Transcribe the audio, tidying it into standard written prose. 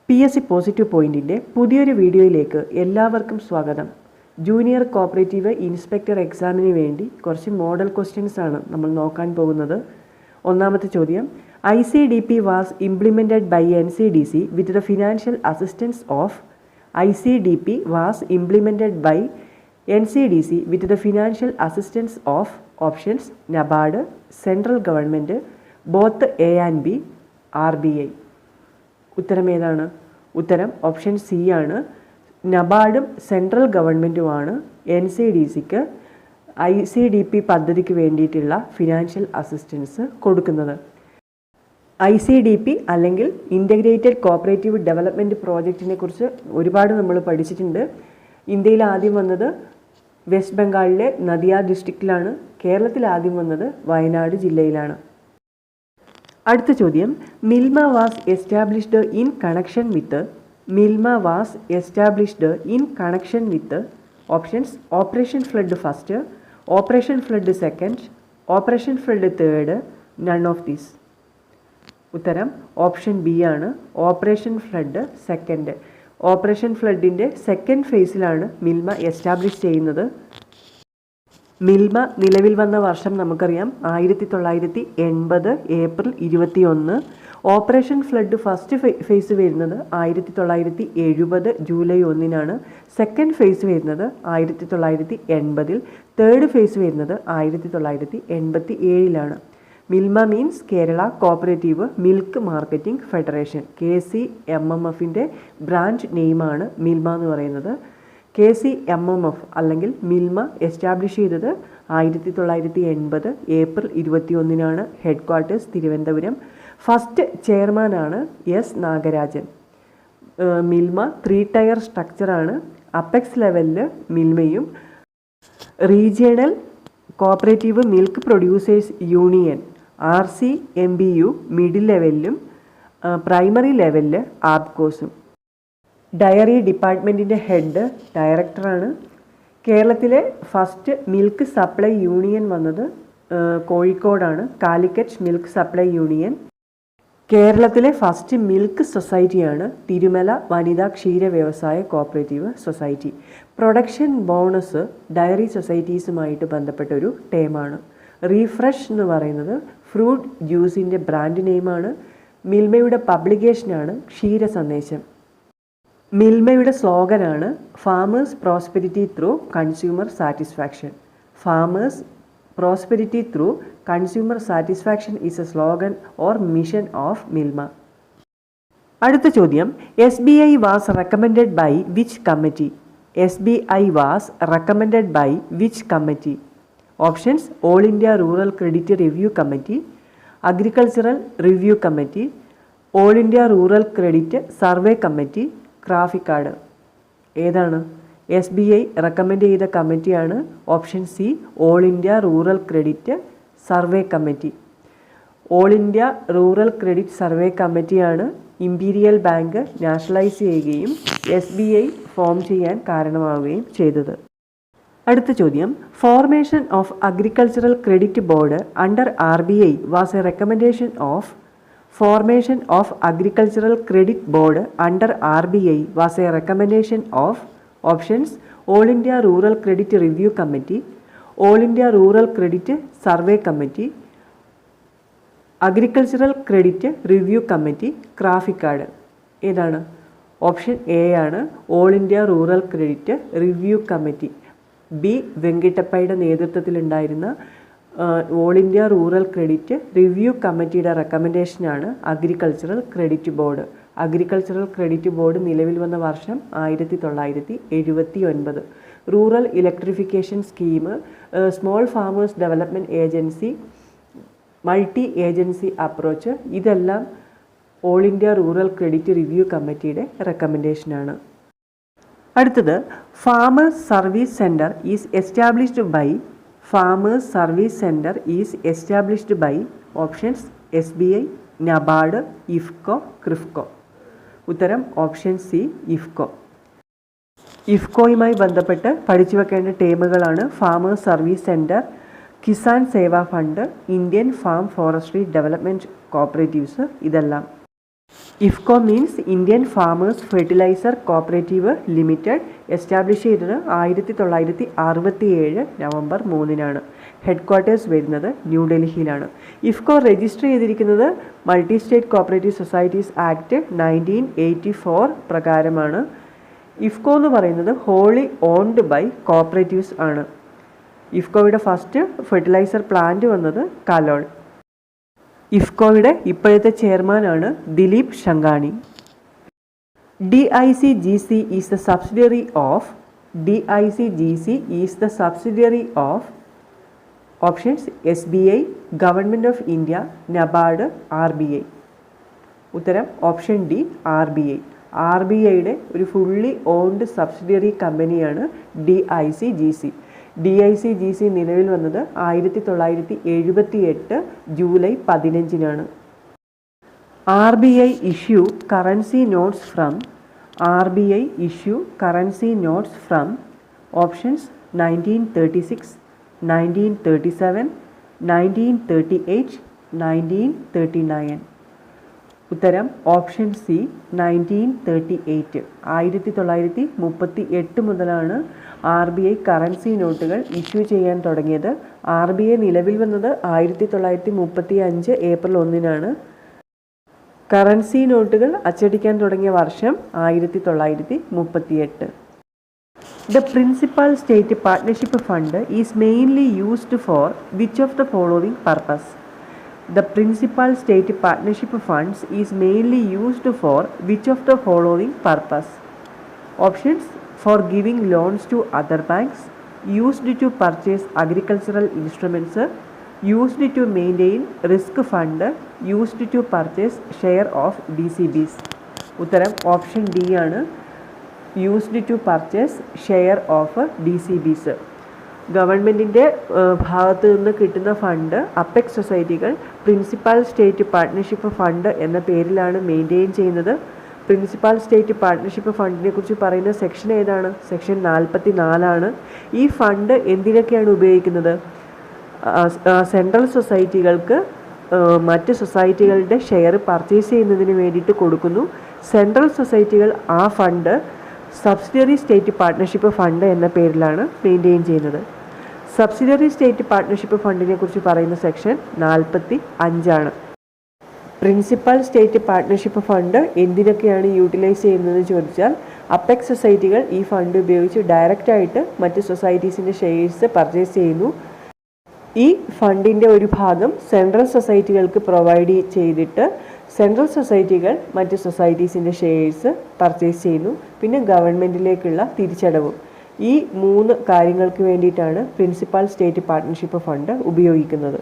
PSC positive പോയിന്റിൻ്റെ പുതിയൊരു വീഡിയോയിലേക്ക് എല്ലാവർക്കും സ്വാഗതം. ജൂനിയർ കോപ്പറേറ്റീവ് ഇൻസ്പെക്ടർ എക്സാമിന് വേണ്ടി കുറച്ച് മോഡൽ ക്വസ്റ്റ്യൻസ് ആണ് നമ്മൾ നോക്കാൻ പോകുന്നത്. ഒന്നാമത്തെ ചോദ്യം, ICDP was implemented by NCDC with the financial assistance of ICDP was implemented by NCDC with the financial assistance of options NABARD, central government, both A and B, RBI. ഉത്തരം ഏതാണ്? ഉത്തരം ഓപ്ഷൻ സി ആണ്. നബാർഡും സെൻട്രൽ ഗവൺമെൻറ്റുമാണ് NCDCക്ക് ICDP പദ്ധതിക്ക് വേണ്ടിയിട്ടുള്ള financial assistance കൊടുക്കുന്നത്. ICDP അല്ലെങ്കിൽ integrated cooperative development പ്രോജക്റ്റിനെ കുറിച്ച് ഒരുപാട് നമ്മൾ പഠിച്ചിട്ടുണ്ട്. ഇന്ത്യയിൽ ആദ്യം വന്നത് വെസ്റ്റ് ബംഗാളിലെ നദിയ ഡിസ്ട്രിക്റ്റിലാണ്. കേരളത്തിൽ ആദ്യം വന്നത് വയനാട് ജില്ലയിലാണ്. അടുത്ത ചോദ്യം, Milma was established in connection with options operation flood first, operation flood second, operation flood third, none of these. ഉത്തരം ഓപ്ഷൻ ബി ആണ്, ഓപ്പറേഷൻ ഫ്ലഡ് സെക്കൻഡ്. ഓപ്പറേഷൻ ഫ്ലഡിൻ്റെ സെക്കൻഡ് ഫേസിലാണ് മിൽമ എസ്റ്റാബ്ലിഷ് ചെയ്യുന്നത്. മിൽമ നിലവിൽ വന്ന വർഷം നമുക്കറിയാം 1980 April 21. Operation flood first phase വരുന്നത് 1970 ജൂലൈ 1. സെക്കൻഡ് ഫേസ് വരുന്നത് 1980. തേർഡ് ഫേസ് വരുന്നത് 1987. Milma means Kerala cooperative milk marketing federation. KCMMFൻ്റെ ബ്രാഞ്ച് നെയിമാണ് മിൽമ എന്ന് പറയുന്നത്. KCMMF അല്ലെങ്കിൽ മിൽമ എസ്റ്റാബ്ലിഷ് ചെയ്തത് 1980 April 21. Headquarters Thiruvananthapuram. First ചെയർമാനാണ് S. നാഗരാജൻ. മിൽമ 3 ടയർ സ്ട്രക്ചറാണ്. അപ്പെക്സ് ലെവലിൽ മിൽമയും, regional cooperative milk producers union RCMBU middle ലെവലിലും, പ്രൈമറി ലെവലിൽ ആപ്കോസും. ഡയറി ഡിപ്പാർട്ട്മെൻറ്റിൻ്റെ ഹെഡ് ഡയറക്ടറാണ്. കേരളത്തിലെ ഫസ്റ്റ് മിൽക്ക് സപ്ലൈ യൂണിയൻ വന്നത് കോഴിക്കോടാണ്, കാലിക്കറ്റ് മിൽക്ക് സപ്ലൈ യൂണിയൻ. കേരളത്തിലെ ഫസ്റ്റ് മിൽക്ക് സൊസൈറ്റിയാണ് തിരുമല വനിതാ ക്ഷീര വ്യവസായ cooperative society. Production bonus dairy സൊസൈറ്റീസുമായിട്ട് ബന്ധപ്പെട്ട ഒരു ടേമാണ്. റീഫ്രഷ് എന്ന് പറയുന്നത് ഫ്രൂട്ട് ജ്യൂസിൻ്റെ ബ്രാൻഡ് നെയിമാണ്. മിൽമയുടെ പബ്ലിക്കേഷനാണ് ക്ഷീര സന്ദേശം. മിൽമയുടെ സ്ലോഗനാണ് farmers prosperity through consumer satisfaction. Farmers prosperity through consumer satisfaction is a slogan or mission of Milma. അടുത്ത ചോദ്യം, SBI was recommended by which committee? SBI was recommended by which committee? Options all India rural credit review committee, agricultural review committee, all India rural credit survey committee, CRAFICARD. ഏതാണ്? SBI recommend ചെയ്ത കമ്മിറ്റിയാണ് option C, all India rural credit survey committee. All India rural credit survey കമ്മിറ്റിയാണ് imperial bank nationalise ചെയ്യുകയും SBI form ചെയ്യാൻ കാരണമാവുകയും ചെയ്തത്. അടുത്ത ചോദ്യം, formation of agricultural credit board under RBI was A recommendation of Formation of Agricultural Credit Board under RBI was a recommendation of options All India Rural Credit Review Committee, All India Rural Credit Survey Committee, Agricultural Credit Review Committee, CRAFICARD. ഏതാണ്? Option A ആണ്, all India rural credit review committee. B. വെങ്കിട്ടപ്പയുടെ നേതൃത്വത്തിലുണ്ടായിരുന്ന all India rural credit review കമ്മിറ്റിയുടെ റെക്കമെൻഡേഷനാണ് agricultural credit board. Agricultural credit board നിലവിൽ വന്ന വർഷം 1979. Rural electrification scheme, small farmers development agency, multi agency approach, ഇതെല്ലാം all India rural credit review കമ്മിറ്റിയുടെ റെക്കമെൻഡേഷനാണ്. അടുത്തത്, farmers service centre is established by farmers service centre is established by options SBI, NABARD, IFFCO, ക്രിഫ്കോ. ഉത്തരം option C, IFFCO. ഇഫ്കോയുമായി ബന്ധപ്പെട്ട് പഠിച്ചു വെക്കേണ്ട ടേമുകളാണ് farmers service centre, Kisan Seva fund, Indian farm forestry development cooperatives. ഇതെല്ലാം IFFCO means Indian farmers fertiliser cooperative limited. Establish ചെയ്തത് 1967 November 3-നാണ്. Headquarters വരുന്നത് ന്യൂഡൽഹിയിലാണ്. ഇഫ്കോ രജിസ്റ്റർ ചെയ്തിരിക്കുന്നത് multi state cooperative societies act 1984 പ്രകാരമാണ്. ഇഫ്കോ എന്ന് പറയുന്നത് ഹോളി ഓൺഡ് ബൈ കോപ്പറേറ്റീവ്സ് ആണ്. ഇഫ്കോയുടെ ഫസ്റ്റ് ഫെർട്ടിലൈസർ പ്ലാന്റ് വന്നത് കലോൾ. ഇഫ്കോയുടെ ഇപ്പോഴത്തെ ചെയർമാനാണ് Dilip Sanghani. DICGC is the subsidiary of options SBI, government of India, NABARD, RBI. ഉത്തരം ഓപ്ഷൻ ഡി RBI. RBIയുടെ ഒരു ഫുള്ളി ഓൺഡ് സബ്സിഡിയറി കമ്പനിയാണ് DICGC. DICGC നിലവിൽ വന്നത് 1978 ജൂലൈ 15-നാണ്. RBI issue currency notes from options 1936, 1937, 1938, 1939. ഉത്തരം ഓപ്ഷൻ സി 1938. 1938 മുതലാണ് RBI കറൻസി നോട്ടുകൾ ഇഷ്യൂ ചെയ്യാൻ തുടങ്ങിയത്. RBI നിലവിൽ വന്നത് 1935 ഏപ്രിൽ 1-നാണ്. കറൻസി നോട്ടുകൾ അച്ചടിക്കാൻ തുടങ്ങിയ വർഷം 1938. The Principal State Partnership Fund is mainly used for which of the following purpose? The Principal State Partnership Funds is mainly used for which of the following purpose? Options: for giving loans to other banks, used to purchase agricultural instruments, used to maintain risk fund, used to purchase share of DCBs. ഉത്തരം option D ആണ്, used to purchase share of DCBs. ഗവൺമെൻറ്റിൻ്റെ ഭാഗത്ത് നിന്ന് കിട്ടുന്ന fund apex സൊസൈറ്റികൾ principal state partnership fund എന്ന പേരിലാണ് maintain ചെയ്യുന്നത്. പ്രിൻസിപ്പൽ സ്റ്റേറ്റ് പാർട്ട്ണർഷിപ്പ് ഫണ്ടിനെ കുറിച്ച് പറയുന്ന സെക്ഷൻ ഏതാണ്? സെക്ഷൻ 44 ഈ ഫണ്ട് എന്തിനൊക്കെയാണ് ഉപയോഗിക്കുന്നത്? സെൻട്രൽ സൊസൈറ്റികൾക്ക് മറ്റ് സൊസൈറ്റികളുടെ ഷെയർ പർച്ചേസ് ചെയ്യുന്നതിന് വേണ്ടിയിട്ട് കൊടുക്കുന്നു. സെൻട്രൽ സൊസൈറ്റികൾ ആ fund subsidiary state partnership fund എന്ന പേരിലാണ് മെയിൻറ്റെയിൻ ചെയ്യുന്നത്. സബ്സിഡിയറി സ്റ്റേറ്റ് പാർട്ട്ണർഷിപ്പ് ഫണ്ടിനെ കുറിച്ച് പറയുന്ന section 45. Principal state partnership fund എന്തിനൊക്കെയാണ് യൂട്ടിലൈസ് ചെയ്യുന്നതെന്ന് ചോദിച്ചാൽ അപ്പെക്സ് സൊസൈറ്റികൾ ഈ ഫണ്ട് ഉപയോഗിച്ച് ഡയറക്റ്റായിട്ട് മറ്റ് സൊസൈറ്റീസിൻ്റെ ഷെയർസ് പർച്ചേസ് ചെയ്യുന്നു. ഈ ഫണ്ടിൻ്റെ ഒരു ഭാഗം സെൻട്രൽ സൊസൈറ്റികൾക്ക് പ്രൊവൈഡ് ചെയ്തിട്ട് സെൻട്രൽ സൊസൈറ്റികൾ മറ്റ് സൊസൈറ്റീസിൻ്റെ ഷെയർസ് പർച്ചേസ് ചെയ്യുന്നു. പിന്നെ ഗവൺമെൻറ്റിലേക്കുള്ള തിരിച്ചടവും. ഈ 3 കാര്യങ്ങൾക്ക് വേണ്ടിയിട്ടാണ് പ്രിൻസിപ്പൽ സ്റ്റേറ്റ് പാർട്ട്ണർഷിപ്പ് ഫണ്ട് ഉപയോഗിക്കുന്നത്.